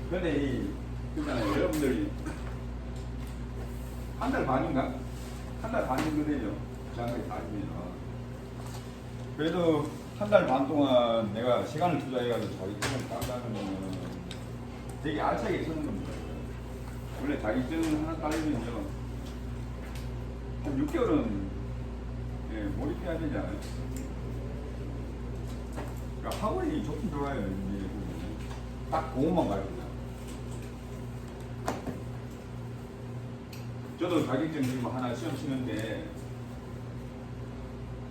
근데 그잖아요. 여러분들이 한 달 반인가? 한 달 반 정도 되죠. 장학이 다니면. 그래도 한 달 반 동안 내가 시간을 투자해가지고 자격증을 딴다는 거는 되게 알차게 쓰는 겁니다. 원래 자격증 하나 따려면요. 한 6개월은 예, 몰입해야 되잖아요. 그러니까 학원이 좋긴 좋아요. 딱 그것만 가르쳐요. 저도 자격증 지금 하나 시험 치는데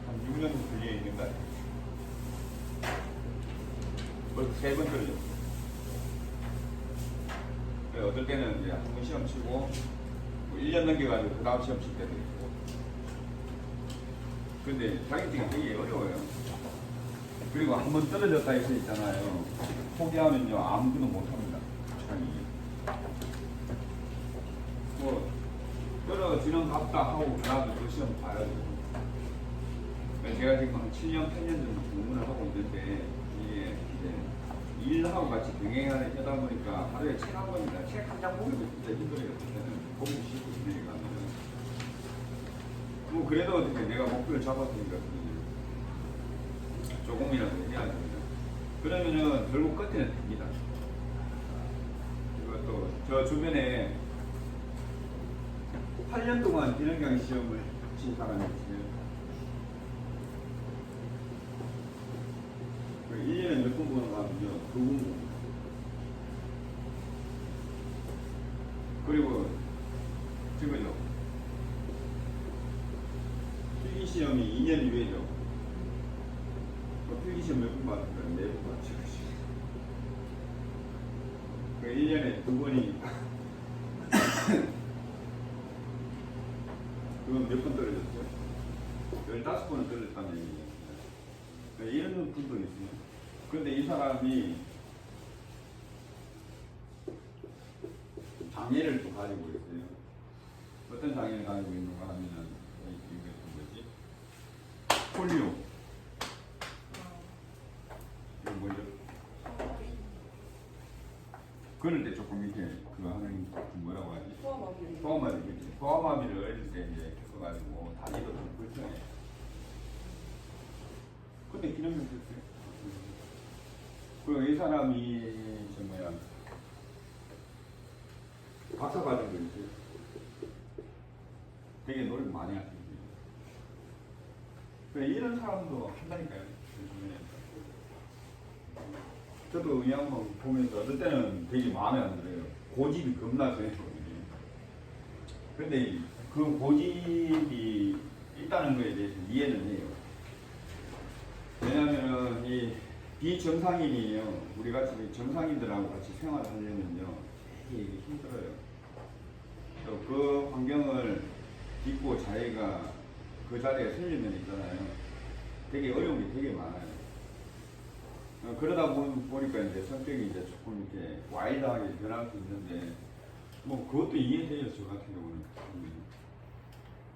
한 6년 걸려 있는 것 같아요. 벌써 3번 걸렸어요. 어떨 때는 이제 한 번 시험 치고 뭐 1년 넘겨가지고 그 다음 시험 칠 때도 있고. 근데 자격증이 되게 어려워요. 그리고 한 번 떨어졌다 해서 있잖아요. 포기하면요 아무것도 못합니다. 뭐 떨어지는 갑다 하고 그 다음에 또 시험 봐야 되고. 제가 지금 한 7년, 8년 정도 공부를 하고 있는데 이게 이제 일하고 같이 병행하다 보니까 하루에 책 한 권입니다. 책 한 장 보기도 진짜 힘들어요. 그때는 보기 싫고 힘드니까. 뭐 그래도 어떻게 내가 목표를 잡았으니까 조금이라도 해야 됩니다. 그러면은 결국 끝에는 됩니다. 그리고 또 저 주변에 8년 동안 비능경 시험을 친 사람이 있어요. 1년에 몇 번 보는 거 하면요, 2번 봅니다. 그리고 지금요, 필기시험이 2년 이후에죠. 필기시험 몇 번 받았어요? 4번 받죠. 1년에 2번이니까. 그건 몇 번 떨어졌어요? 15번은 떨어졌다는 얘기예요. 이런 분도 있어요. 근데 이 사람이 장애를 또 가지고 있어요. 어떤 장애를 가지고 있는가 하면은 이게 뭐지? 폴리오. 이거 뭐죠? 그럴 때 조금 이렇게 그거 하는 뭐라고 하지? 소아마비. 소아마비를 어릴 때 이제 겪어가지고 다리도 좀 불편해. 근데 기능이 됐어요. 그리고 이 사람이 저 뭐야 박사 과정도 있어요. 되게 노력 많이 하시는 거예요. 이런 사람도 한다니까요. 저도 이 한번 보면서 어떨 때는 되게 마음에 안 들어요. 고집이 겁나 세요. 근데 그 고집이 있다는 거에 대해서 이해는 해요. 왜냐하면 이 비정상인이에요. 우리 같이 정상인들하고 같이 생활을 하려면요 되게 힘들어요. 또 그 환경을 딛고 자기가 그 자리에 서려면 있잖아요. 되게 어려운 게 되게 많아요. 그러다 보니까 이제 성격이 이제 조금 이렇게 와일드하게 변할 수 있는데 뭐 그것도 이해돼요. 저 같은 경우는.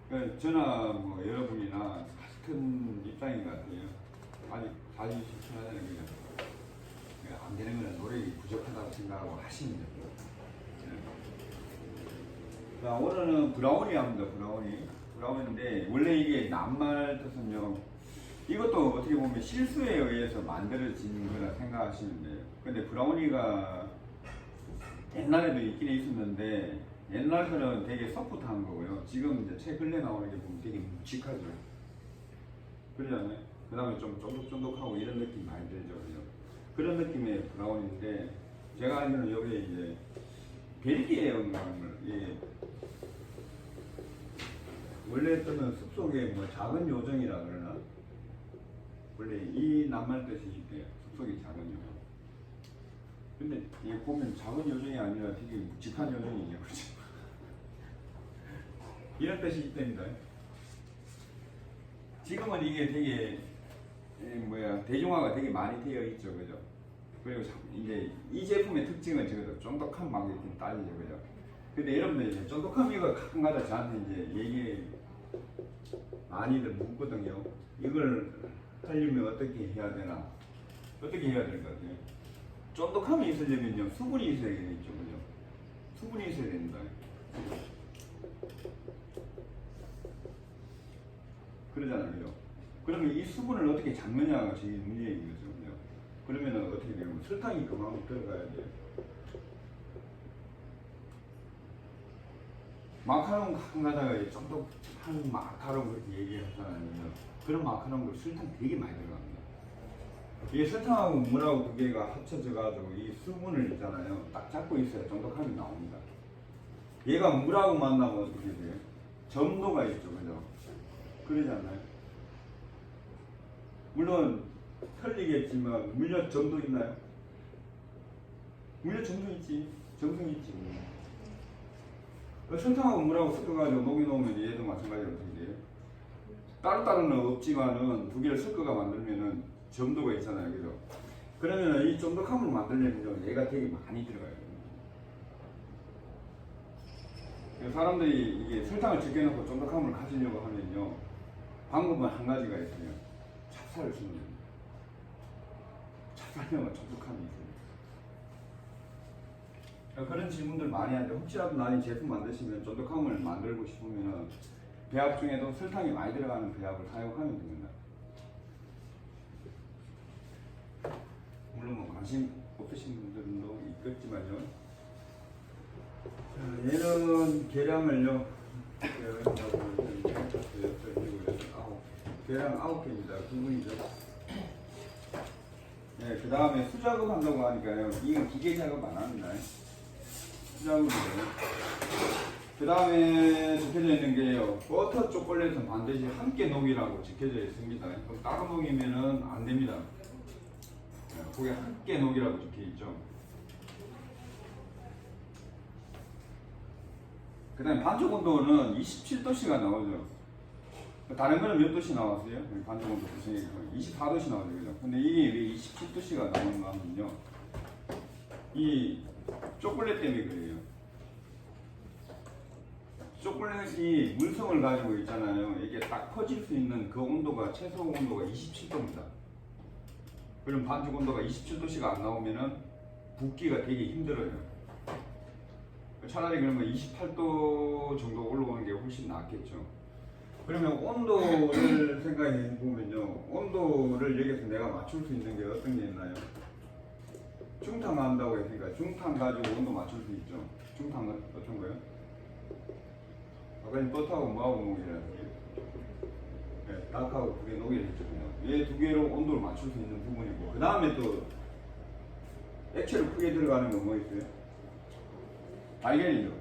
그러니까 저나 뭐 여러분이나 같은 입장인 것 같아요. 아직 자기 실천하자는 게 안 되는 거는 노력이 부족하다고 생각하고 하시면 돼요. 자, 오늘은 브라우니 합니다. 브라우니인데 원래 이게 낱말 뜻은요. 이것도 어떻게 보면 실수에 의해서 만들어진 거라 생각하시면 돼요. 근데 브라우니가 옛날에도 있긴 있었는데 옛날에는 되게 소프트한 거고요. 지금 이제 최근에 나오는 게 보면 되게 묵직하죠. 그러지 않아요? 그 다음에 좀 쫀득쫀득하고 이런 느낌 많이 들죠. 그런 느낌의 브라운인데 제가 알기로는 여기에 이제 벨기에 영감을 원래 뜨는 숲속에 뭐 작은 요정이라 그러나 원래 이 낱말 뜻이 있대요. 숲속의 작은 요정. 근데 이게 보면 작은 요정이 아니라 되게 묵직한 요정이에요. 그렇죠? 이런 뜻이 있답니다. 지금은 이게 되게 대중화가 되게 많이 되어 있죠, 그죠? 그리고 이제 이 제품의 특징은 적어도 쫀득한 맛이 좀 따지죠, 그죠? 근데 여러분들 쫀득한 이거 가끔가다 저한테 이제 얘기 많이들 묻거든요. 이걸 하려면 어떻게 해야 되나? 어떻게 해야 될 것 같아요? 쫀득함이 있으려면요 수분이 있어야 되겠죠, 그죠? 수분이 있어야 됩니다. 그러잖아요, 그죠? 그러면 이 수분을 어떻게 잡느냐가 제일 문제이거든요. 그러면은 어떻게 되면 설탕이 그만큼 들어가야 돼요. 마카롱 가끔 가다가 쫀득한 마카롱 그렇게 얘기하잖아요. 그런 마카롱도 설탕 되게 많이 들어갑니다. 이게 설탕하고 물하고 두 개가 합쳐져 가지고 이 수분을 있잖아요. 딱 잡고 있어야 쫀득함이 나옵니다. 얘가 물하고 만나면 어떻게 돼요? 점도가 있죠, 그죠? 그러지 않나요? 물론 틀리겠지만 물엿 점도 있나요? 물엿 점도 있지. 점성이 있지. 설탕하고 물하고 섞어가지고 녹여놓으면 얘도 마찬가지로 어떻게 돼요? 따로따로는 없지만은 두 개를 섞어가 만들면은 점도가 있잖아요, 그죠? 그러면 이 쫀득함을 만들려면 얘가 되게 많이 들어가요. 사람들이 이게 설탕을 적게 넣고 쫀득함을 가지려고 하면요, 방법은 한 가지가 있어요. 찹쌀을 쓰는 겁니다. 찹쌀 넣으면 쫀득함이 있어요. 그런 질문들 많이 하는데, 혹시라도 나중에 제품 만드시면 쫀득함을 만들고 싶으면 배합 중에도 설탕이 많이 들어가는 배합을 사용하면 됩니다. 물론 뭐 관심 없으신 분들도 있겠지만요. 자, 얘는 계량을요. 계량 9개입니다. 9분이죠. 네, 그 다음에 수작업 한다고 하니까요. 이건 기계 작업 안 합니다. 수작업이죠. 그 다음에 적혀져 있는 게요. 버터 초콜릿은 반드시 함께 녹이라고 적혀져 있습니다. 그럼 따로 녹이면은 안 됩니다. 거기 함께 녹이라고 적혀 있죠. 그 다음에 반죽 온도는 27도씨가 나오죠. 다른 거는 몇 도씨 나왔어요? 반죽 온도 구성이 24도씨 나오죠. 그죠? 근데 이게 왜 27도씨가 나오는가 하면요. 이 초콜릿 때문에 그래요. 초콜릿이 물성을 가지고 있잖아요. 이게 딱 퍼질 수 있는 그 온도가 최소 온도가 27도입니다. 그럼 반죽 온도가 27도씨가 안 나오면은 붓기가 되게 힘들어요. 차라리 그러면 28도 정도 올라오는 게 훨씬 낫겠죠. 그러면 온도를 생각해 보면요. 온도를 여기서 내가 맞출 수 있는 게 어떤 게 있나요? 중탕 한다고 했으니까 중탕 가지고 온도 맞출 수 있죠. 중탕은 어떤 거예요? 아까 버터하고 뭐하고 녹이라는 네, 닭하고 두 개 녹이를 했거든요. 얘 두 개로 온도를 맞출 수 있는 부분이고, 그 다음에 또 액체로 크게 들어가는 건 뭐 있어요? 달걀이죠.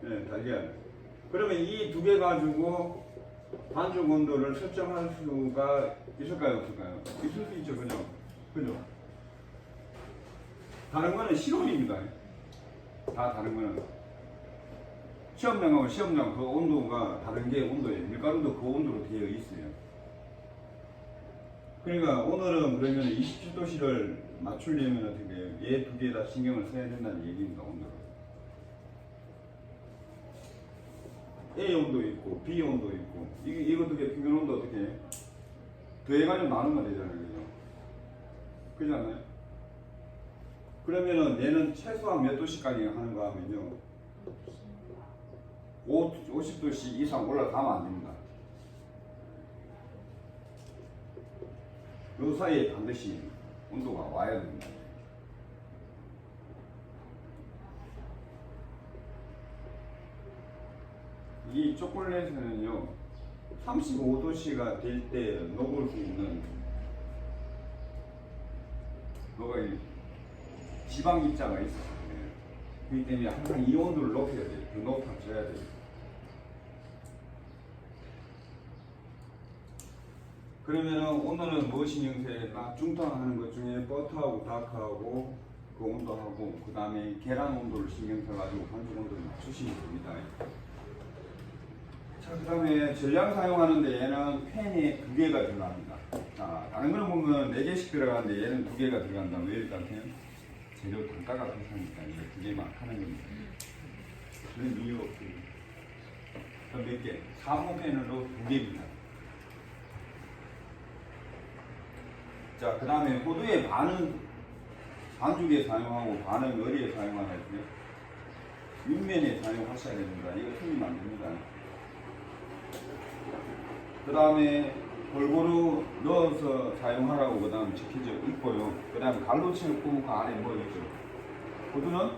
네, 달걀. 그러면 이 두 개 가지고 반죽 온도를 설정할 수가 있을까요, 없을까요? 있을 수 있죠, 그죠? 그죠? 다른 거는 실온입니다. 다 다른 거는. 시험량하고 시험량 그 온도가 다른 게 온도예요. 밀가루도 그 온도로 되어 있어요. 그러니까 오늘은 그러면 27도씨를 맞추려면 어떻게 해요? 얘 두 개 다 신경을 써야 된다는 얘기입니다, 온도를. A 온도 있고 B 온도 있고 이거 두 개 평균 온도 어떻게 해? 더해가지고 나누면 되잖아요, 그죠? 그렇지 않아요? 그러면은 얘는 최소한 몇 도씨까지 하는가 하면요, 50도씨 이상 올라가면 안 됩니다. 요 사이에 반드시 온도가 와야 됩니다. 이 초콜릿은요 35도씨가 될 때 녹을 수 있는 뭐가 지방 입자가 있어요. 그렇기 때문에 항상 이 온도를 높여야 돼요. 더 높아져야 돼요. 그러면은 오늘은 무엇 신경 써야 되나? 중탕하는 것 중에 버터하고 다크하고 그 온도하고 그 다음에 계란 온도를 신경 써가지고 반죽 온도를 맞추시면 됩니다. 자, 그 다음에 전량 사용하는데 얘는 팬에 2개가 들어갑니다. 자, 다른 거는 보면 4개씩 들어가는데 얘는 2개가 들어간다. 왜 이렇게? 재료 단가가 비싸니까 이제 2개만 하는 겁니다. 그런 이유 없고요. 몇 개? 사모 팬으로 2개입니다. 자, 그 다음에 호두의 반은 반죽에 사용하고 반은 어디에 사용하나요? 윗면에 사용하셔야 됩니다. 이거 틀리면 안 됩니다. 그 다음에 골고루 넣어서 사용하라고 그 다음 적혀져 있고요. 그 다음에 갈로치고 그 안에 뭐 있죠? 호두는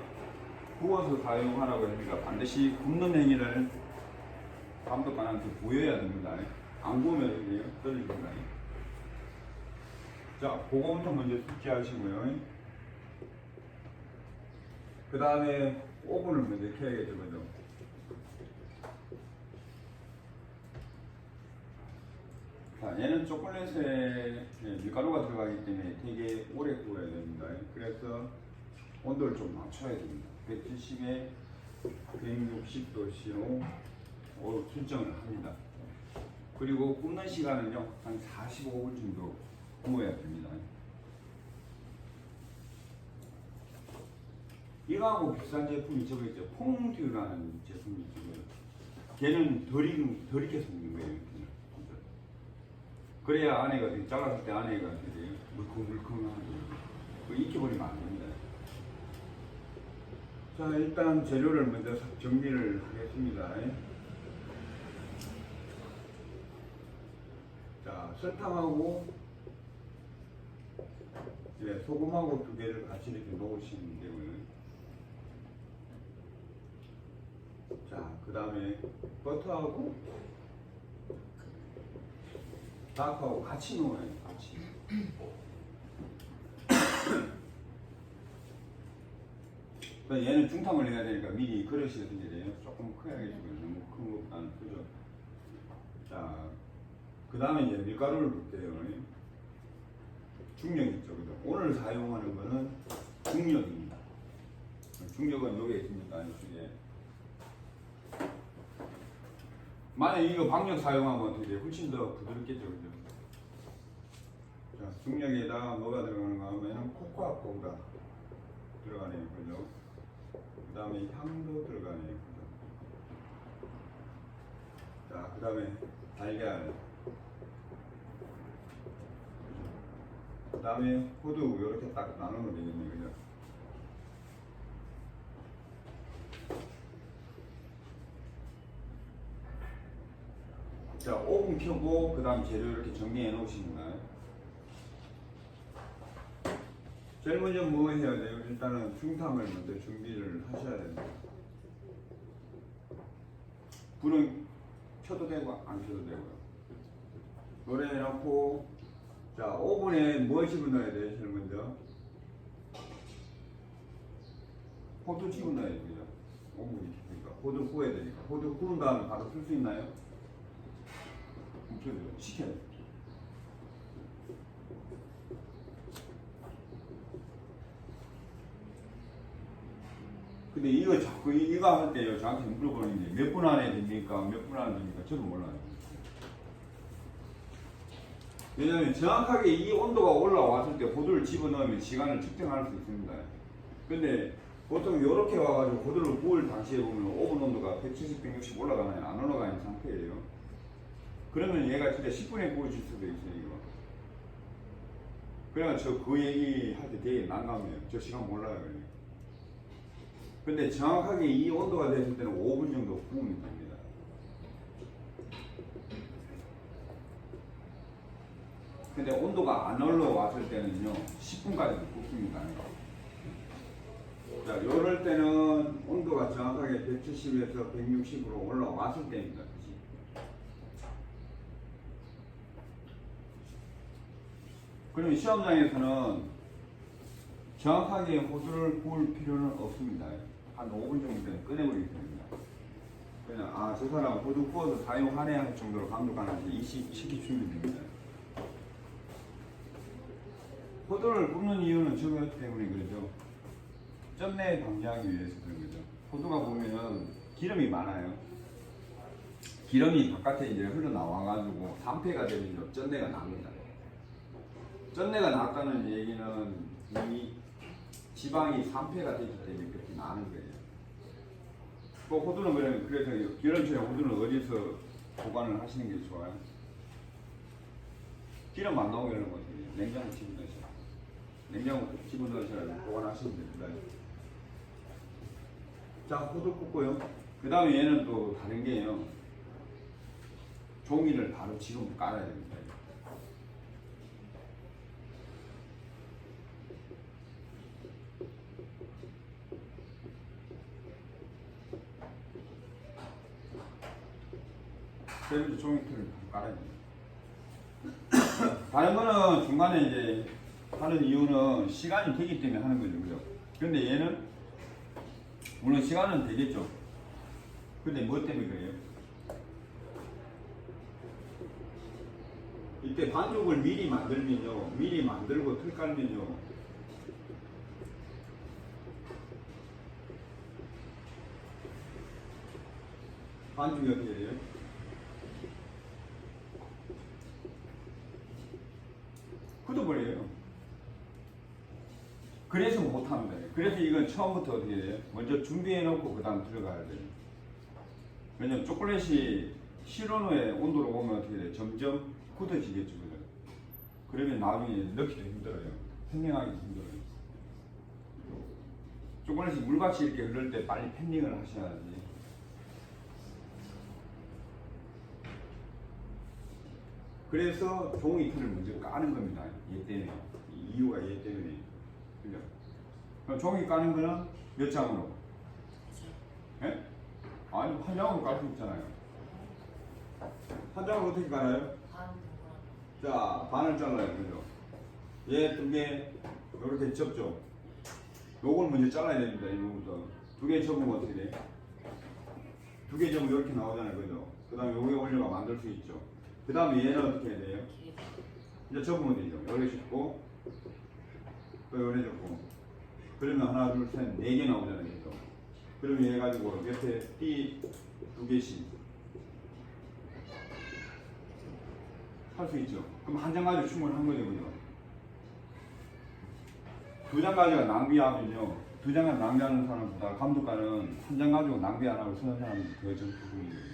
구워서 사용하라고 합니다. 반드시 굽는 행위를 감독관한테 보여야 됩니다. 안 구우면 이게요 떨어집니다. 자, 그거부터 먼저 숙지하시고요. 그 다음에 오븐을 먼저 켜야겠죠, 그죠? 자, 얘는 초콜릿에 밀가루가 들어가기 때문에 되게 오래 구워야 됩니다. 그래서 온도를 좀 낮춰야 됩니다. 170에 160도씨로 설정을 합니다. 그리고 굽는 시간은요, 한 45분 정도 구워야 됩니다. 이거하고 비슷한 제품이 저거 있죠. 퐁듀라는 제품이 있죠. 걔는 덜 익게 생긴 거예요. 그래야 안에가 잘랐을 때 안에가 되게 물컹물컹한 거 익혀버리면 안 됩니다. 자, 일단 재료를 먼저 정리를 하겠습니다. 자, 설탕하고 소금하고 두 개를 같이 이렇게 놓으시면 되고요. 자, 그 다음에 버터하고 다크하고 같이 넣어요. 같이. 얘는 중탕을 해야 되니까 미리 그릇이 어떻게 돼요? 조금 커야겠죠. 너무 큰 것보다는 크죠. 자, 그 다음에 이제 밀가루를 넣을게요. 중력 있죠. 그죠? 오늘 사용하는 거는 중력입니다. 중력은 여기에 있습니다. 이쪽에. 만약 이거 박력 사용하면 어떻게 돼요? 훨씬 더 부드럽겠죠. 그죠? 자, 중력에다 뭐가 들어가는가 하면 코코아 파우더 들어가네요. 그죠? 그 다음에 향도 들어가네요. 그죠? 자, 그 다음에 달걀. 그 다음에 호두 이렇게 딱 나누면 되겠네요. 그죠? 자, 오븐 켜고 그 다음 재료 이렇게 정리해 놓으십니다. 제일 먼저 뭐 해야 돼요? 일단은 중탕을 먼저 준비를 하셔야 됩니다. 불은 켜도 되고 안 켜도 되고요. 노래 해놓고, 자, 오븐에 뭐 집어넣어야 돼요? 제일 먼저 호두 집어넣어야 됩니다. 오븐이 켜니까 호두 구워야 되니까. 호두 구운 다음에 바로 쓸 수 있나요? 시켜야 돼요. 근데 이거 자꾸 이거 할 때요, 저한테 물어보는데 몇 분 안에 됩니까? 몇 분 안에 됩니까? 저도 몰라요. 왜냐하면 정확하게 이 온도가 올라왔을 때 호두를 집어넣으면 시간을 측정할 수 있습니다. 근데 보통 이렇게 와가지고 호두를 구울 당시에 보면 오븐 온도가 170, 160 올라가나요? 안 올라가 있는 상태예요. 그러면 얘가 진짜 10분에 구워질 수도 있어요, 이거. 그러면 저 그 얘기 할 때 되게 난감해요. 저 시간 몰라요. 근데 정확하게 이 온도가 됐을 때는 5분 정도 구우면 됩니다. 근데 온도가 안 올라왔을 때는요, 10분까지도 굽습니다. 자, 요럴 때는 온도가 정확하게 170에서 160으로 올라왔을 때입니다. 그러면 시험장에서는 정확하게 호두를 구울 필요는 없습니다. 한 5분 정도 되면 꺼내버리게 됩니다. 그냥 저 사람 호두 구워서 사용하네 할 정도로 감독관한테 시키주면 됩니다. 호두를 굽는 이유는 저거 때문에 그러죠. 쩐내 방지하기 위해서 그런 거죠. 호두가 보면 기름이 많아요. 기름이 바깥에 이제 흘러나와가지고 산패가 되면 쩐내가 납니다. 쩐내가 났다는 얘기는 이 지방이 산패가 되기 때문에 그렇게 나는 거예요. 그 호두는 그래서, 그래서, 11초에 호두는 어디서 보관을 하시는 게 좋아요? 기름 안 나오게 하는 거지. 냉장고 집어넣으셔. 냉장고 집어넣으셔서 보관하시면 됩니다. 자, 호두 굽고요. 그 다음에 얘는 또 다른 게요. 종이를 바로 지금 깔아야 됩니다. 그래서 종이틀을 깔아야 됩니다. 다른 거는 중간에 이제 하는 이유는 시간이 되기 때문에 하는 거죠. 그죠? 근데 얘는 물론 시간은 되겠죠. 근데 뭐 때문에 그래요? 이때 반죽을 미리 만들면요. 미리 만들고 틀 깔면요. 반죽이 어떻게 돼요? 굳어버려요. 그래서 못합니다. 그래서 이건 처음부터 어떻게 돼요? 먼저 준비해 놓고 그 다음 들어가야 돼요. 왜냐면 초콜릿이 실온 후에 온도로 오면 어떻게 돼요? 점점 굳어지겠죠. 그죠? 그러면 나중에 넣기도 힘들어요. 팬닝하기도 힘들어요. 초콜릿이 물같이 이렇게 흐를 때 빨리 팬닝을 하셔야지. 그래서 종이틀을 먼저 까는 겁니다. 얘 때문에. 이유가 얘 때문에. 그죠? 그럼 종이 까는 거는 몇 장으로? 예? 아니, 한 장으로 깔 수 있잖아요. 한 장으로 어떻게 깔아요? 자, 반을 잘라요. 그죠? 얘 두 개, 이렇게 접죠? 요걸 먼저 잘라야 됩니다. 이거부터. 두 개 접으면 어떻게 돼? 두 개 접으면 이렇게 나오잖아요. 그죠? 그 다음에 여기 올려가 만들 수 있죠. 그 다음에 얘는 어떻게 해야 돼요? 이제 접으면 되죠. 요래 접고, 또 요래 접고. 그러면 하나, 둘, 셋, 네 개 나오잖아요. 그죠? 그러면 얘 가지고 옆에 띠 두 개씩 할 수 있죠. 그럼 한 장 가지고 충분한 거죠. 그죠? 두 장 가지고 낭비하면요. 두 장 가지고 낭비하는 사람보다 감독관은 한 장 가지고 낭비 안 하고 쓰는 사람이 더 적극적이에요.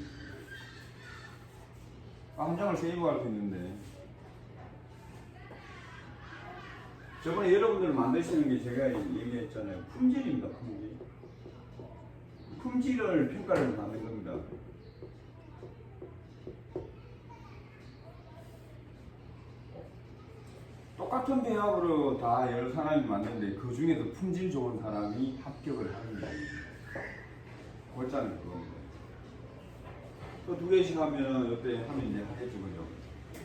한 장을 세이브할 수 있는데 저번에 여러분들 만드시는 게 제가 얘기했잖아요. 품질입니다. 품질. 품질을 평가를 받는 겁니다. 똑같은 배합으로 다 여러 사람이 만드는데 그 중에서 품질 좋은 사람이 합격을 하는 거예요. 골자는 그겁니다. 또 두 개씩 하면 이때 하면 이제 하겠죠. 그죠?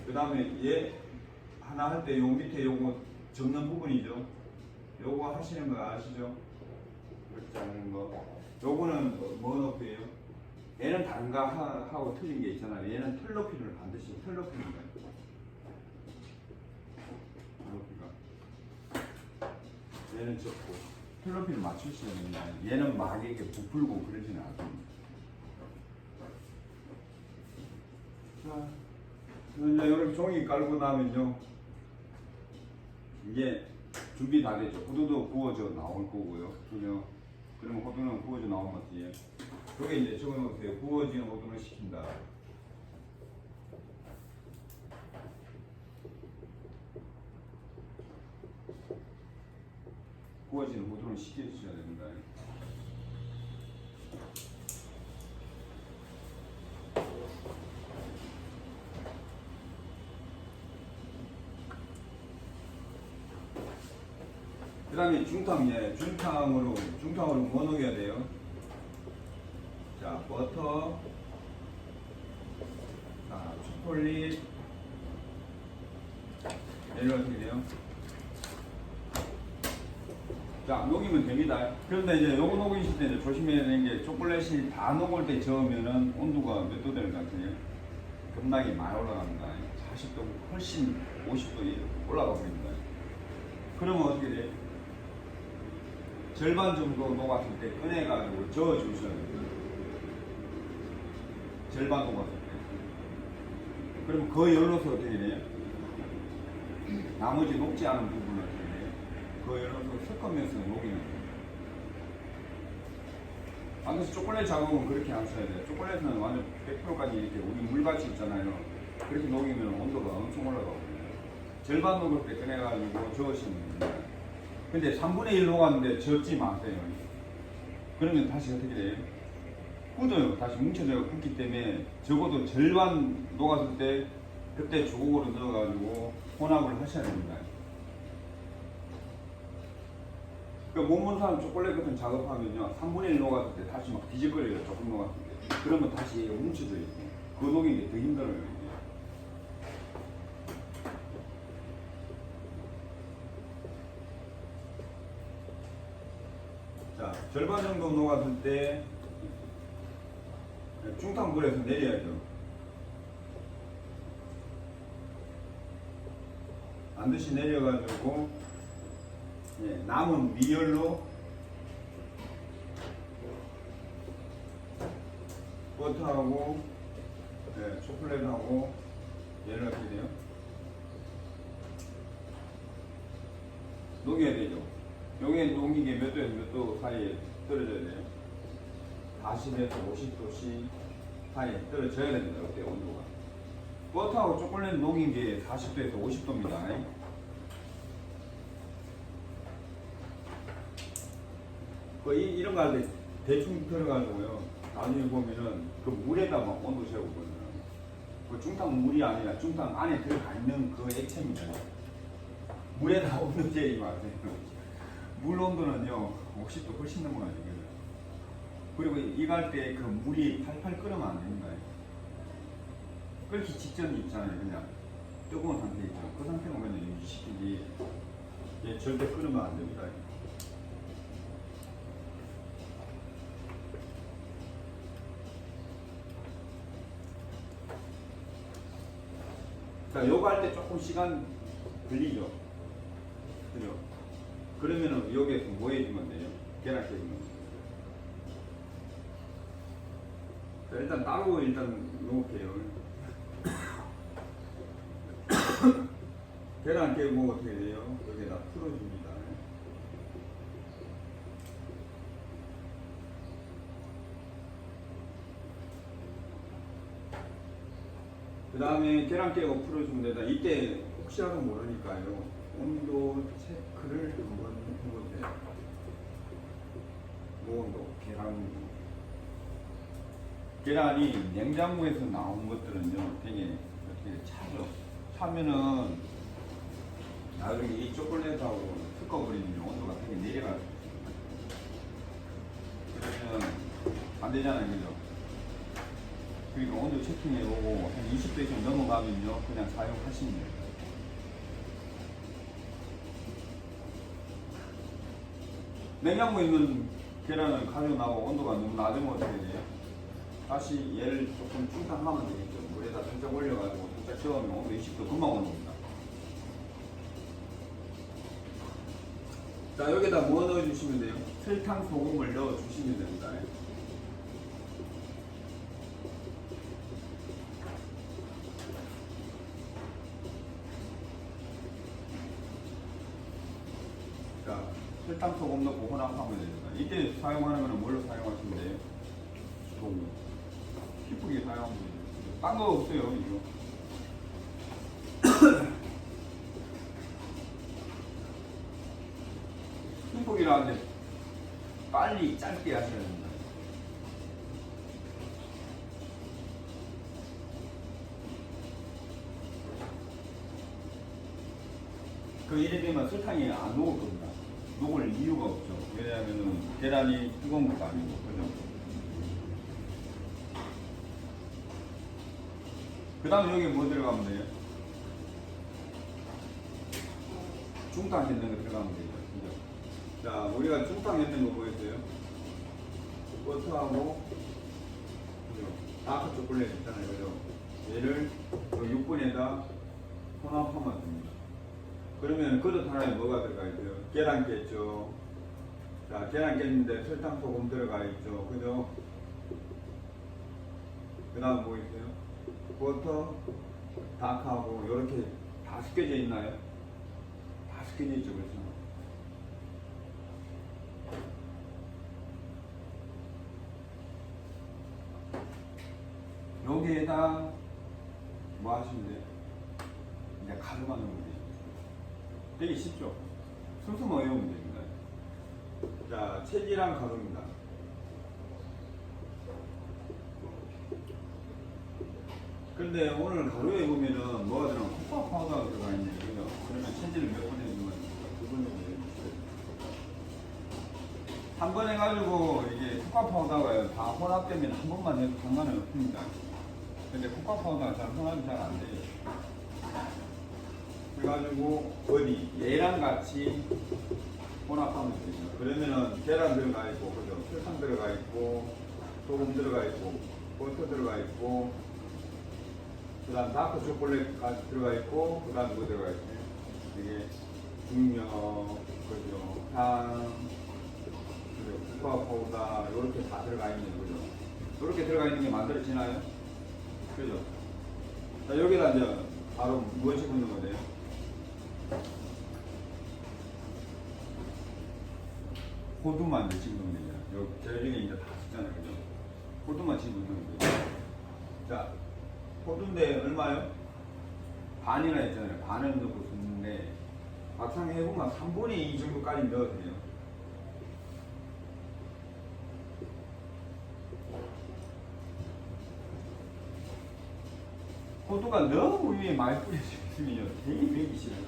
그 다음에 얘 하나 할 때 요 밑에 요거 접는 부분이죠. 요거 하시는 거 아시죠? 그렇지 않은 거. 요거는 뭐 높이에요? 얘는 다른 거 하고 틀린 게 있잖아요. 얘는 틀 높이를 반드시 틀 높이입니다. 높이가. 얘는 접고 틀 높이를 맞추셔야 됩니다. 얘는 막 이렇게 부풀고 그러지는 않습니다. 자, 이제 이렇게 종이 깔고 나면요. 이게 준비 다 되죠. 호두도 구워져 나올 거고요. 그죠? 그러면 호두는 구워져 나온 거지. 여기 이제 적어 놓으세요. 구워진 호두를 시킨다. 구워지는 호두를 시켜주셔야 됩니다. 그 다음에 중탕, 예, 중탕으로 뭐 넣어야 돼요? 자, 버터, 자, 초콜릿, 얘를 어떻게 돼요? 자, 녹이면 됩니다. 그런데 이제 요거 녹이실 때 이제 조심해야 되는 게 초콜릿이 다 녹을 때 저으면은 온도가 몇 도 되는 것 같아요? 겁나게 많이 올라갑니다. 40도, 훨씬 50도 올라가 버립니다. 그러면 어떻게 돼요? 절반 정도 녹았을 때 꺼내가지고 저어주셔야 돼요. 절반 녹았을 때. 그러면 그 열로서 어떻게 돼요? 나머지 녹지 않은 부분을 어떻게 돼요? 그 열로서 섞으면서 녹이는 거예요. 반드시 초콜릿 작업은 그렇게 하셔야 돼요. 초콜릿은 완전 100%까지 이렇게 우리 물같이 있잖아요. 그렇게 녹이면 온도가 엄청 올라가거든요. 절반 녹을 때 꺼내가지고 저으시면 됩니다. 근데 3분의 1 녹았는데 저지 마세요. 그러면 다시 어떻게 돼요? 굳어요. 다시 뭉쳐져요. 굳기 때문에 적어도 절반 녹았을 때 그때 주걱으로 넣어가지고 혼합을 하셔야 됩니다. 그러니까 못 먹는 사람 초콜릿 같은 작업하면요 3분의 1 녹았을 때 다시 막 뒤집어져요. 조금 녹았을 때 그러면 다시 뭉쳐져 있고 그 녹인 게 더 힘들어요. 이게. 자, 절반 정도 녹았을 때 중탕불에서 내려야죠. 반드시 내려가지고 남은 미열로 버터하고 초콜릿하고 얘를 어떻게 돼요? 녹여야 되죠. 요게 녹이게 몇 도에서 몇 도 사이에 떨어져야 돼요. 40에서 50도씨 사이에 떨어져야 됩니다. 어때요, 온도가? 버터하고 초콜릿 녹인 게 40도에서 50도입니다. 이런 거 할 때 대충 들어가지고요. 나중에 보면은 그 물에다 막 온도 재우거든요. 그 중탕 물이 아니라 중탕 안에 들어가 있는 그 액체입니다. 물에다 온도 재지 마세요. 물 온도는요 50도 훨씬 넘어가지고요. 그리고 이거 할 때 그 물이 팔팔 끓으면 안 됩니다. 끓기 직전이 있잖아요. 그냥 뜨거운 상태 있죠. 그 상태만 그냥 유지시키지 절대 끓으면 안 됩니다. 자, 요거 할 때 조금 시간 걸리죠. 그죠? 그러면은 여기에서 뭐 해주면 돼요? 계란 깨주면 돼요. 자, 일단 따로 놓을게요. 계란 깨고 어떻게 돼요? 여기다 풀어줍니다. 그 다음에 계란 깨고 풀어주면 되다. 이때 혹시라도 모르니까요. 온도 체크를 한번 해보세요. 무온도 계란이 냉장고에서 나온 것들은요 되게 이렇게 차죠. 차면은 나중에 이 초콜릿하고 섞어버리면 온도가 되게 내려가요. 그러면 안 되잖아요, 그죠? 그러니까 온도 체킹해보고 한 20도 이상 넘어가면요 그냥 사용하시면 돼요. 냉장고에 있는 계란을 가지고 나오고 온도가 너무 낮으면 어떻게 돼요? 다시 얘를 조금 중탕하면 되겠죠. 물에다 살짝 올려가지고 살짝 저으면 온도 20도 금방 올라옵니다. 자, 여기다 뭐 넣어주시면 돼요? 설탕, 소금을 넣어주시면 됩니다. 자, 설탕, 소금 넣고 혼합하면 됩니다. 이때 사용하는 거는 뭘로 사용하시면 돼요? 소금. 기쁘게 사용하면 돼요. 딴 거 없어요, 이거. 흰폭이라는데 빨리 짧게 하셔야 됩니다. 그 이래 되면 설탕이 안 녹을 겁니다. 녹을 이유가 없죠. 왜냐하면 계란이 뜨거운 것도 아니고, 그죠? 그 다음에 여기 뭐 들어가면 돼요? 중탕 했는 거 들어가면 되죠. 그죠? 자, 우리가 중탕 했는 거 보였어요? 버터하고, 그죠? 다크 초콜릿 있잖아요. 그죠? 얘를 6분에다 혼합하면 됩니다. 그러면 그릇 하나에 뭐가 들어가 있어요? 계란 깼죠. 자, 계란 깼는데 설탕, 소금 들어가 있죠. 그죠? 그 다음 뭐 있어요? 버터, 다크하고 이렇게 다 섞여져 있나요? 다 섞여져 있죠. 그렇죠? 여기에다 뭐 하시면 돼요? 이제 가루만 넣으면 돼요. 되게 쉽죠. 순수만 외우면 됩니다. 자, 체지랑 가로입니다. 근데 오늘 가로에 보면은 뭐가 들어가? 코코아 파우더가 들어가 있네요. 그죠? 그러면 체지를 몇 번 해주는 거예요? 2번 해주는 거예요. 한 번 해가지고 이게 코코아 파우더가 다 혼합되면 한 번만 해도 상관은 없습니다. 근데 코코아 파우더가 잘 혼합이 잘 안 돼요. 그래가지고 어디 얘랑 같이 혼합하면 되죠. 그러면은 계란 들어가 있고, 그죠? 설탕 들어가 있고, 소금 들어가 있고, 버터 들어가 있고, 그 다음 다크 초콜릿까지 들어가 있고, 그 다음 뭐 들어가 있죠? 이게 중력, 그죠? 향, 그죠? 코코아 파우더, 요렇게 다 들어가 있네요. 그죠? 요렇게 들어가 있는 게 만들어지나요? 그죠? 자, 여기다 이제 바로 무엇이 붓는 거예요? 호두만 이제 집어넣으면 돼요. 요 재료중에 이제 다 쓰잖아요. 그죠? 호두만 집어넣으면 돼요. 자, 호두인데 얼마요? 반이나 했잖아요. 반을 넣고 쓰는데 막상 해보면 3분의 2 정도까지 넣어도 돼요. 호두가 너무 위에 많이 뿌려져 있으면 되게 배기 싫어요.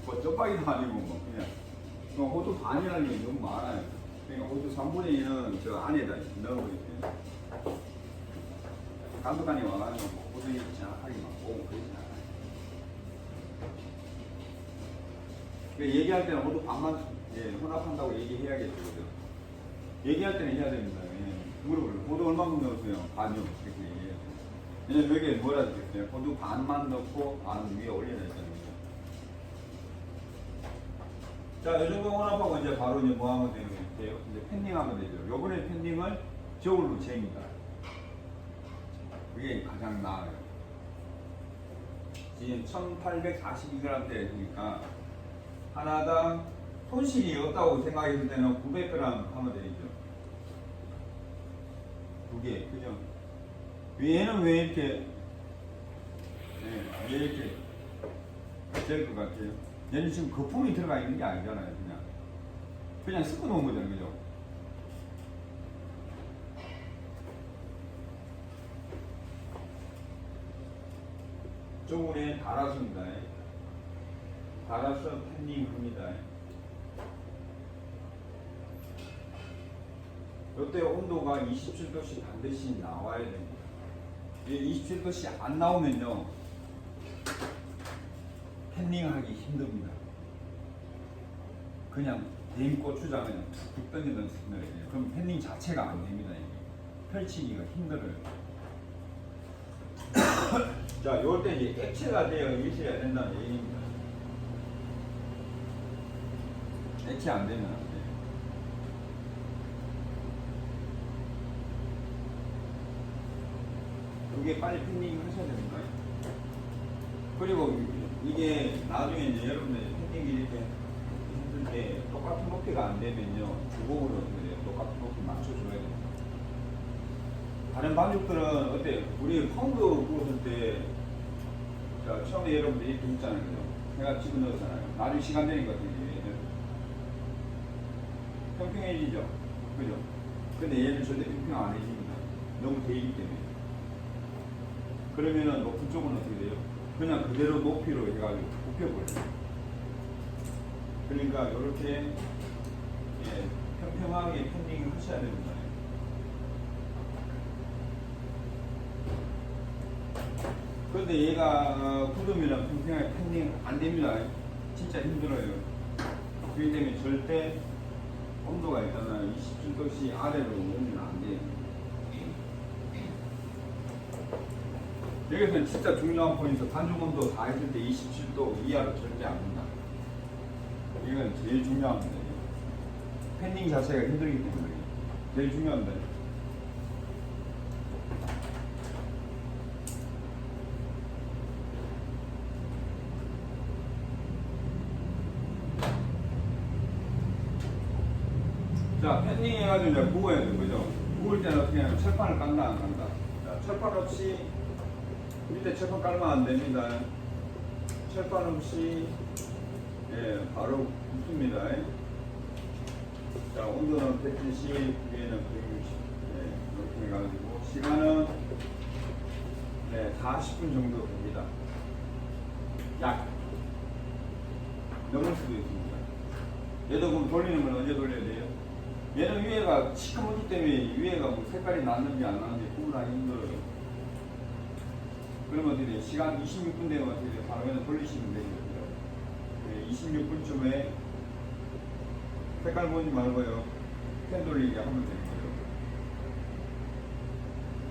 뭐 쪽박이도 아니고 뭐 그냥 호두 반이라는 게 너무 많아요. 그러니까 호두 3분의 2는 저 안에다 넣어버릴게요. 감독관이 와가지고 호두 정확하게 막 보고 그러진 않아요. 그러니까 얘기할 때는 호두 반만 혼합한다고 얘기해야겠죠. 그죠? 얘기할 때는 해야 됩니다. 물어보래요. 호두 얼마큼 넣으세요? 반요. 이렇게 얘기해야 돼요. 왜냐면 여기에 뭐라 되겠어요? 호두 반만 넣고 반 위에 올려야 되잖아요. 자, 이 정도 혼합하고 이제 바로 이제 뭐 하면 돼요? 이제 팬닝하면 되죠. 요번에 팬닝을 저울로 잽니다. 그게 가장 나아요. 지금 1842g 되니까 하나당 손실이 없다고 생각했을 때는 900g 하면 되죠. 두 개, 그죠? 얘는 왜 이렇게 왜 이렇게 될 것 같아요? 얘는 지금 거품이 들어가 있는 게 아니잖아요. 그냥 섞어 놓은 거잖아요. 그죠? 저울에 달아서입니다. 달아서 팬닝 합니다. 이때 온도가 27도씨 반드시 나와야 됩니다. 27도씨 안 나오면요 팬닝하기 힘듭니다. 그냥 된 고추장 그냥 툭툭 던져 넣습니다. 그럼 팬닝 자체가 안 됩니다. 이게. 펼치기가 힘들어요. 자, 요럴 때 이제 액체가 되어 있어야 된다는 얘기입니다. 액체 안 되면 안 돼요. 이게 빨리 팬닝 하셔야 됩니다. 그리고 이게 나중에 이제 여러분들 팬닝이 이렇게 힘들 때 똑같은 높이가 안 되면요 주걱으로 똑같은 높이 맞춰줘야 됩니다. 다른 반죽들은 어때? 우리 펑드 구웠을 때 자, 처음에 여러분들 이렇게 했잖아요. 그죠? 해가 집어넣었잖아요. 나중에 시간 되니까 되게 평평해지죠? 그죠? 근데 얘는 절대 평평 안 해집니다. 너무 데이기 때문에. 그러면은 높은 쪽은 어떻게 돼요? 그냥 그대로 높이로 해가지고 굽혀버려요. 그러니까 이렇게 평평하게 팬닝을 하셔야 됩니다. 그런데 얘가 굳으면 평평하게 팬닝 안 됩니다. 진짜 힘들어요. 그렇기 때문에 절대 온도가 있잖아요. 27도씨 아래로 오면 안 돼요. 여기서는 진짜 중요한 포인트, 반죽 온도 다 했을 때 27도 이하로 절대 안 된다. 이건 제일 중요합니다. 팬닝 자체가 힘들기 때문에 제일 중요합니다. 자, 팬닝 해가지고 이제 구워야 되는 거죠. 구울 때는 어떻게 하면 철판을 깐다, 안 간다. 자, 철판 없이, 밑에 철판 깔면 안 됩니다. 철판 없이 예, 바로 붙습니다. 자, 온도는 170, 위에는 160. 이렇게 해가지고 시간은 40분 정도 됩니다. 약 넘을 수도 있습니다. 얘도 그럼 돌리는 건 언제 돌려야 돼요? 얘는 위에가 시커멓기 때문에 위에가 뭐 색깔이 났는지 안 났는지 구분하기 힘들어요. 그러면 어떻게 돼요? 시간 26분 되면 어떻게 돼요? 바로 그냥 돌리시면 되거든요. 26분쯤에 색깔 보지 말고요. 펜 돌리기 하면 되는 거죠.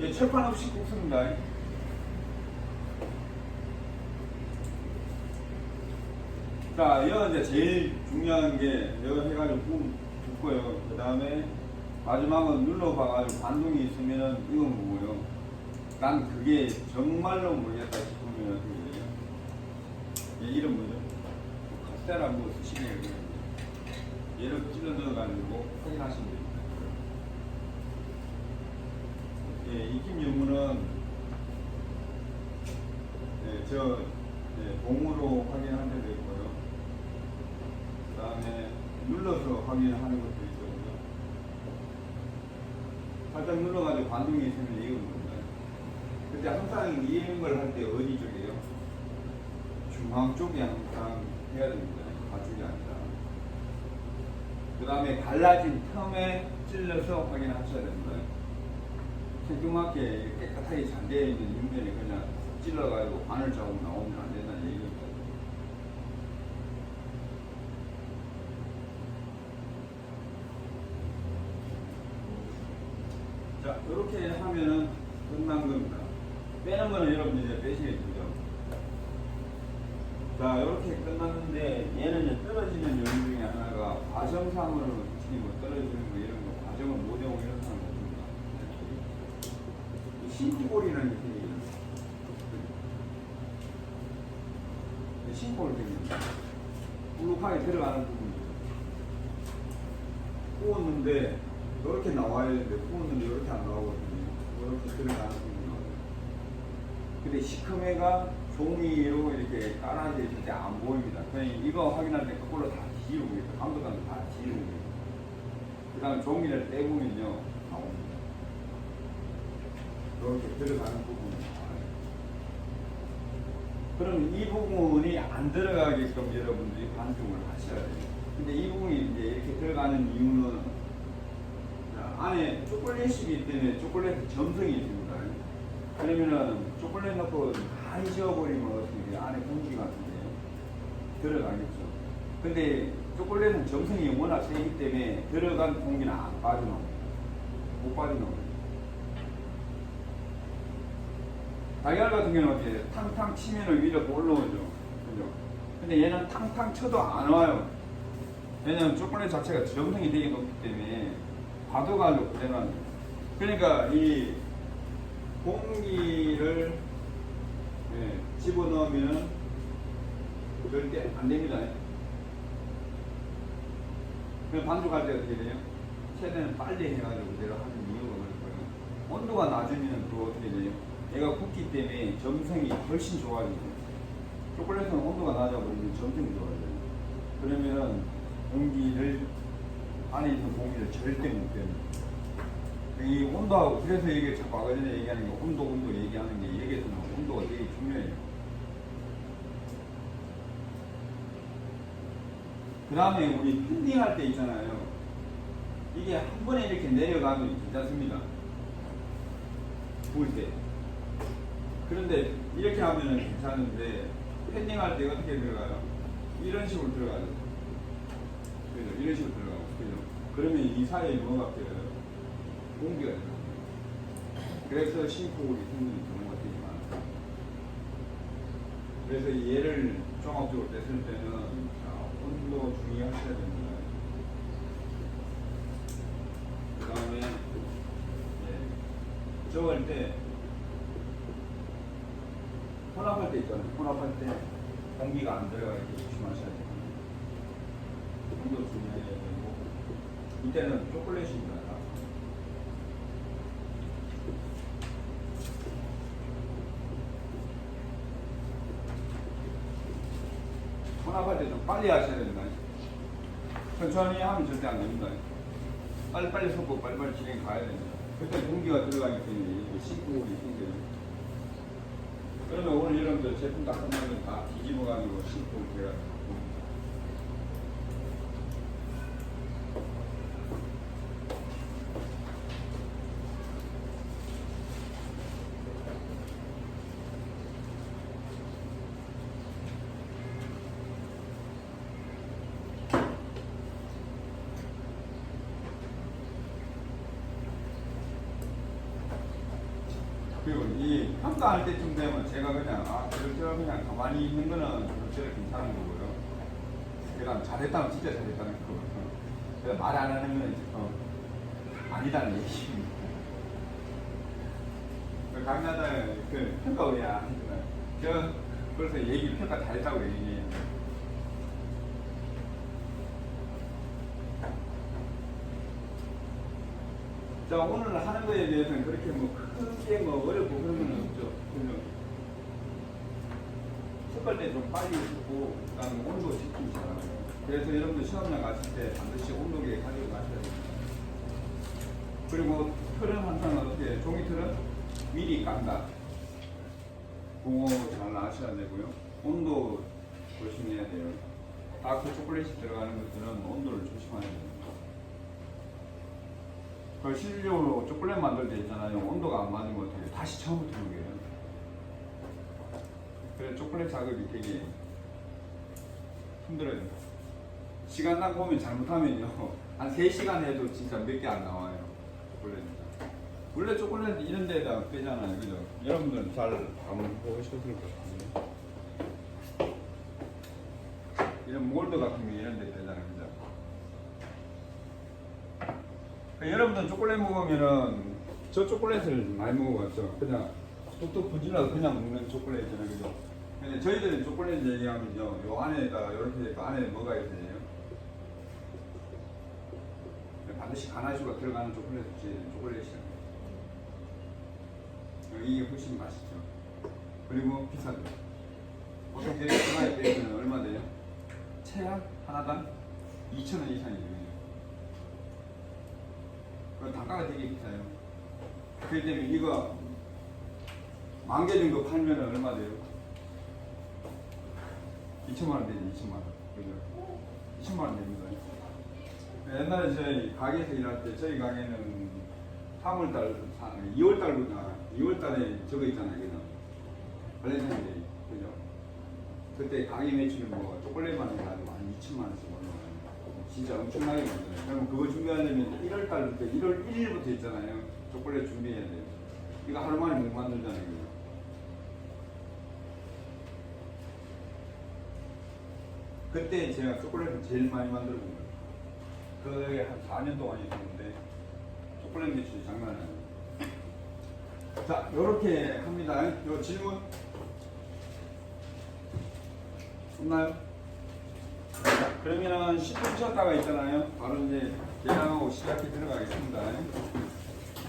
예, 철판 없이 굽습니다. 자, 이거 이제 제일 중요한 게 이거 해가지고 붓고요. 그 다음에 마지막은 눌러봐가지고 반동이 있으면은 이건 뭐고요. 난 그게 정말로 모르겠다 싶으면 어떻게 돼요? 얘 이름 뭐죠? 카스테라 뭐 쓰시네요. 얘를 찔러 넣어가지고 확인하시면 됩니다. 예, 익힘 여부는 봉으로 확인하는 데도 있고요. 그 다음에 눌러서 확인하는 것도 있거든요. 살짝 눌러가지고 반동이 있으면 이건 겁니다. 근데 항상 이런 걸 할 때 어디 쪽이에요? 중앙 쪽에 항상 해야 됩니다. 가쪽이 아니라. 그 다음에 갈라진 틈에 찔러서 확인하셔야 됩니다. 생뚱맞게 깨끗하게 잘 되어 있는 육면에 그냥 찔러가지고 바늘 자국 나오면 안 된다는 얘기입니다. 자, 이렇게 하면은 끝난 겁니다. 빼는 거는 여러분들 이제 빼시겠죠. 자, 이렇게 끝났는데 얘는 이제 떨어지는 요인 중에 하나가 과정상으로 특히 뭐 떨어지는 거 이런 거 과정을 못 외우고 이런 사람 없습니다. 신기골이라는 게 생겨요. 신골이 생깁니다. 울룩하게 들어가는 부분이죠. 구웠는데 이렇게 나와야 되는데 구웠는데 이렇게 안 나오거든요. 이렇게 들어가는 부분이 나와요. 근데 시커매가 종이로 이렇게 깔아져 있을 때 안 보입니다. 그냥 이거 확인할 때 거꾸로 다 뒤지르고 있어요. 감독관도 다 뒤지르고 있어요. 그 다음에 종이를 떼보면요, 나옵니다. 이렇게 들어가는 부분이 나와요. 그럼 이 부분이 안 들어가게끔 여러분들이 반중을 하셔야 돼요. 근데 이 부분이 이제 이렇게 들어가는 이유는 안에 초콜릿이기 때문에 초콜릿 점성이 있습니다. 그러면은 초콜릿 넣고 다 잊어버리면 어떻게 돼요? 안에 공기 같은 게 들어가겠죠. 근데 초콜릿은 점성이 워낙 세기 때문에 들어간 공기는 안 빠져나옵니다. 못 빠져나옵니다. 달걀 같은 경우는 어떻게 돼요? 탕탕 치면은 위로 올라오죠. 그죠? 근데 얘는 탕탕 쳐도 안 와요. 왜냐면 초콜릿 자체가 점성이 되게 높기 때문에 과도가로 그대로. 그러니까 이 공기를 집어넣으면 절대 안 됩니다. 그럼 반죽할 때 어떻게 돼요? 최대한 빨리 해가지고 그대로 하는 이유가 뭘까요? 온도가 낮으면 또 어떻게 돼요? 얘가 굽기 때문에 점성이 훨씬 좋아지죠. 초콜릿은 온도가 낮아버리면 점성이 좋아져요. 그러면은 공기를 안에 있는 공기를 절대 못 빼는. 이 온도하고 그래서 이게 자꾸 아까 전에 얘기하는 게 온도 얘기하는 게 여기에서는 온도가 되게 중요해요. 그 다음에 우리 펜딩할 때 있잖아요. 이게 한 번에 이렇게 내려가면 괜찮습니다. 구울 때. 그런데 이렇게 하면은 괜찮은데 펜딩할 때 어떻게 들어가요? 이런 식으로 들어가죠. 그죠? 이런 식으로 들어가고. 그죠? 그러면 이 사이에 뭐가 껴요? 공기가 들어가요. 그래서 싱크홀이 생기는 경우가 되게 많아요. 그래서 얘를 종합적으로 뺐을 때는 온도 주의하셔야 됩니다. 그 다음에 저을 때 혼합할 때 있잖아요. 혼합할 때 공기가 안 들어가게 조심하셔야 돼요. 온도 중요해야 되고 이때는 초콜릿입니다. 혼합할 때 좀 빨리 하셔야 됩니다. 천천히 하면 절대 안 됩니다. 빨리빨리 섞고 빨리빨리 진행 가야 됩니다. 그때 공기가 들어가기 때문에 이게 식구물이 생겨요. 그러면 오늘 여러분들 제품 다 끝나면 다 뒤집어가지고 식구 제가 그리고 이 평가할 때쯤 되면 제가 그냥 저렇게 그냥 가만히 있는 거는 저렇게 괜찮은 거고요. 그다음 잘했다면 진짜 잘했다는 거고요. 그다음 말 안 하는 거는 아니다는 얘기입니다. 강나다 그 평가 우리야. 저 그래서 얘기 평가 잘했다고 얘기해요. 자, 오늘 하는 거에 대해서는 그렇게 뭐 크게 뭐 어렵고 그런 건 없죠. 섞을 때 좀 빨리 섞고, 그다음에 온도 지키기 잘하고요. 그래서 여러분들 시험장 가실 때 반드시 온도계 가지고 가셔야 됩니다. 그리고 틀은 항상 어떻게, 종이 틀은 미리 깐다. 그거 잘 아셔야 되고요. 온도 조심해야 돼요. 다크 초콜릿이 들어가는 것들은 온도를 조심해야 됩니다. 그 실질적으로 초콜릿 만들 때 있잖아요. 온도가 안 맞으면 어떻게 다시 처음부터 하는 거예요. 그래서 초콜릿 작업이 되게 힘들어요. 시간당 보면 잘못하면요. 한 3시간 해도 진짜 몇 개 안 나와요. 초콜릿. 원래 초콜릿 이런 데다 빼잖아요. 그죠? 여러분들은 잘 안 보셨을 것 같은데. 이런 몰드 같은 게 이런 데 빼잖아요. 그죠? 여러분들 초콜릿 먹으면은 저 초콜릿을 많이 먹어봤죠. 그냥 뚝뚝 부질러서 그냥 먹는 초콜릿 있잖아요. 그죠? 근데 저희들은 초콜릿 얘기하면요. 요 안에다가 이렇게 안에 뭐가 있어요? 반드시 가나슈가 들어가는 초콜릿이에요. 이게 훨씬 맛있죠. 그리고 비싸죠. 보통 대략 하나에 빼면 얼마 돼요? 최악 하나당 2,000원 이상이에요. 단가가 되게 비싸요. 그렇기 때문에 이거 10,000개 정도 팔면 얼마 돼요? 2천만 원 되죠. 2천만 원. 그죠? 2천만 원 됩니다. 옛날에 저희 가게에서 일할 때 저희 가게는 3월달, 2월달부터 2월달에 저거 있잖아요. 그죠? 발렌타인데이. 그죠? 그때 가게 매출은 뭐 초콜릿만 해도 한 2천만 원씩 올라가요. 진짜 엄청나게 만들어요. 그러면 그거 준비하려면 1월달부터 1월 1일부터 있잖아요. 초콜릿 준비해야 돼요. 이거 하루 만에 못 만들잖아요. 그죠? 그때 제가 초콜릿을 제일 많이 만들어 본 거예요. 그게 한 4년 동안 있었는데 초콜릿 매출이 장난 아니에요. 자, 요렇게 합니다. 요 질문 없나요? 자, 그러면은 10분 쉬었다가 있잖아요. 바로 이제 계량하고 시작해 들어가겠습니다.